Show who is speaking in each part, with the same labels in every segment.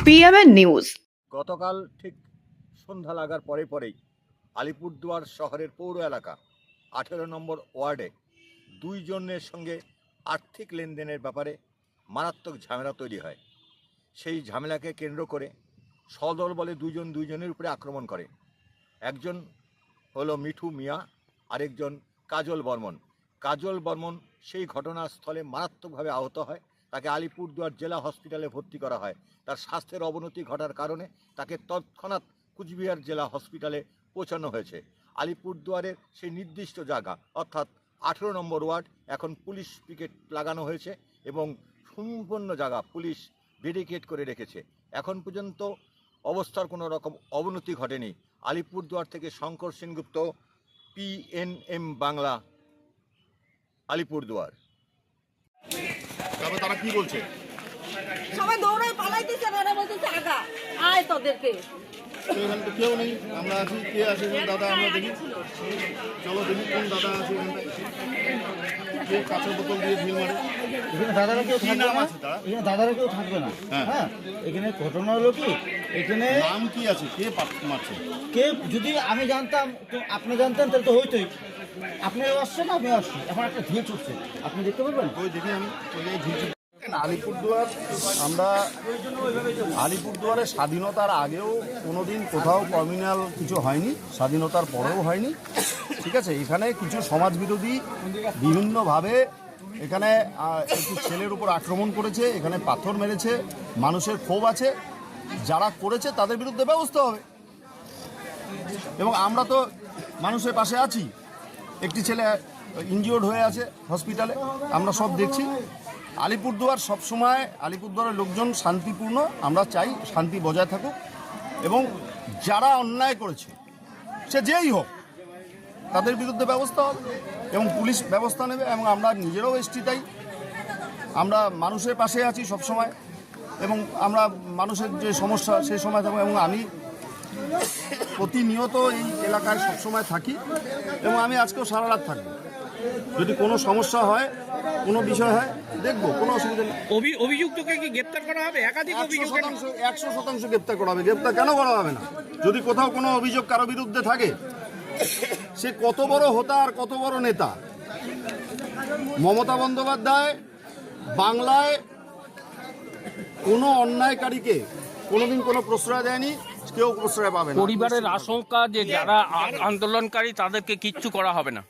Speaker 1: PMN news.
Speaker 2: গতকাল ঠিক সন্ধ্যা লাগার পরেই আলিপুরদুয়ার শহরের পৌর এলাকা 18 নম্বর ওয়ার্ডে দুইজনের সঙ্গে আর্থিক লেনদেনের ব্যাপারে মারাত্মক ঝামেলা তৈরি হয়। সেই ঝামেলাকে কেন্দ্র করে সদল বলে দুজনের উপরে আক্রমণ করে। একজন হলো মিঠু মিয়া, আরেকজন কাজল বর্মন। কাজল বর্মন সেই ঘটনাস্থলে মারাত্মকভাবে আহত হয়, তাকে আলিপুরদুয়ার জেলা হসপিটালে ভর্তি করা হয়। তার স্বাস্থ্যের অবনতি ঘটার কারণে তাকে তৎক্ষণাৎ কুচবিহার জেলা হসপিটালে পৌঁছানো হয়েছে। আলিপুরদুয়ারের সেই নির্দিষ্ট জায়গা অর্থাৎ 18 নম্বর ওয়ার্ড এখন পুলিশ পিকেট লাগানো হয়েছে এবং সম্পূর্ণ জায়গা পুলিশ ব্যারিকেড করে রেখেছে। এখন পর্যন্ত অবস্থার কোনো রকম অবনতি ঘটেনি। আলিপুরদুয়ার থেকে শঙ্কর সেনগুপ্ত, পিএনএম বাংলা, আলিপুরদুয়ার।
Speaker 3: তারপর তারা কি বলছে?
Speaker 4: সবাই দৌড়ে পালাইতেছে, ওরা বলতেছে আগা আয় তোদেরকে।
Speaker 3: এখানে তো কেউ নেই, আমরা আছি। কে আছে দাদা? আমরা দেখি, চলো দেখি কোন দাদা আছে এখানটায়। কে কাঁচের বোতল দিয়ে ঢিল মারে?
Speaker 5: এখানে দাদারা কেউ থাকবে না,
Speaker 3: এখানে
Speaker 5: দাদারা কেউ থাকবে না। হ্যাঁ, এখানে ঘটনা হলো কি, এখানে
Speaker 3: নাম কি আছে? কে মারছে?
Speaker 5: কে যদি আমি জানতাম তো আপনি জানতেন তাহলে তো হইতোই। আপনি আসছেন, আমি আসছি, এখন একটা ঢিল ছুটছে, আপনি দেখতে পারবেন?
Speaker 3: ওই দেখি আমি আলিপুরদুয়ার। আমরা আলিপুরদুয়ারের স্বাধীনতার আগেও কোনোদিন কোথাও কমিউনাল কিছু হয়নি, স্বাধীনতার পরেও হয়নি। ঠিক আছে, এখানে কিছু সমাজবিরোধী বিভিন্নভাবে এখানে একটু ছেলের উপর আক্রমণ করেছে, এখানে পাথর মেরেছে, মানুষের ক্ষোভ আছে। যারা করেছে তাদের বিরুদ্ধে ব্যবস্থা হবে এবং আমরা তো মানুষের পাশে আছি। একটি ছেলে ইনজিওর্ড হয়ে আছে হসপিটালে, আমরা সব দেখছি। আলিপুরদুয়ার সবসময়, আলিপুরদুয়ারের লোকজন শান্তিপূর্ণ, আমরা চাই শান্তি বজায় থাকুক এবং যারা অন্যায় করেছে সে যেই হোক তাদের বিরুদ্ধে ব্যবস্থা হবে এবং পুলিশ ব্যবস্থা নেবে। এবং আমরা নিজেরাও এসছি, তাই আমরা মানুষের পাশে আছি সবসময় এবং আমরা মানুষের যে সমস্যা সেই সময় থাকবো। এবং আমি প্রতিনিয়ত এই এলাকায় সবসময় থাকি এবং আমি আজকেও সারা রাত থাকবো। যদি কোনো সমস্যা হয়, কোনো বিষয় হয়, দেখবো, কোনো অসুবিধা নেই।
Speaker 6: অভিযুক্তকে কি গ্রেপ্তার করা হবে? একাধিক অভিযোগ
Speaker 3: 100% গ্রেপ্তার করা হবে। গ্রেপ্তার কেন করা হবে না? যদি কোথাও কোনো অভিযোগ কারো বিরুদ্ধে থাকে, সে কত বড় হোতা আর কত বড় নেতা। মমতা বন্দ্যোপাধ্যায় বাংলায় কোনো অন্যায়কারীকে কোনোদিন কোনো প্রশ্রয় দেয়নি, কেউ প্রশ্রয় পাবে না।
Speaker 6: পরিবারের আশঙ্কা যে যারা আন্দোলনকারী তাদেরকে কিচ্ছু করা হবে না।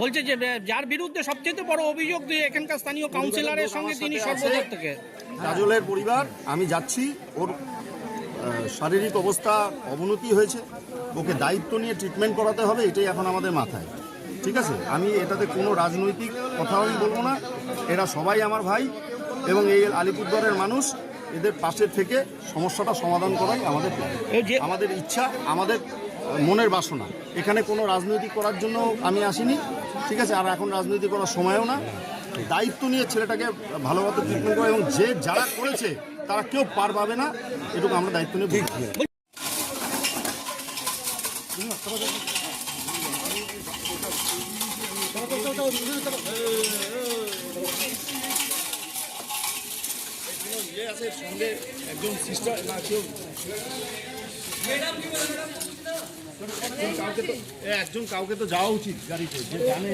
Speaker 6: বলছে যে যার বিরুদ্ধে সবচেয়ে বড় অভিযোগ দিয়ে এখানকার স্থানীয় কাউন্সিলরের সঙ্গে তিনি সর্বদর থেকে।
Speaker 3: কাজলের পরিবার, আমি যাচ্ছি, ওর শারীরিক অবস্থা অবনতি হয়েছে, ওকে দায়িত্ব নিয়ে ট্রিটমেন্ট করাতে হবে, এটাই এখন আমাদের মাথায়। ঠিক আছে, আমি এটাতে কোনো রাজনৈতিক কথাও আমি বলবো না। এরা সবাই আমার ভাই এবং এই আলিপুরদুয়ারের মানুষ, এদের পাশে থেকে সমস্যাটা সমাধান করাই আমাদের ইচ্ছা, আমাদের মনের বাসনা। এখানে কোনো রাজনৈতিক করার জন্য আমি আসিনি। ঠিক আছে, আর এখন রাজনৈতিক করার সময়ও না। দায়িত্ব নিয়ে ছেলেটাকে ভালোভাবে ট্রিটমেন্ট করা এবং যারা করেছে তারা কেউ পার পাবে না, এটুকু আমরা দায়িত্ব নিয়ে বলছি। সঙ্গে একজন সিস্টার না কেউ, একজন কাউকে তো যাওয়া উচিত গাড়িতে, যে জানে।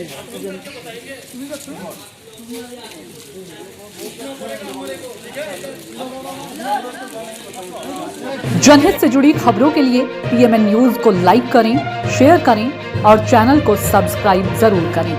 Speaker 1: जनहित से जुड़ी खबरों के लिए पीएमएन न्यूज को लाइक करें, शेयर करें और चैनल को सब्सक्राइब जरूर करें।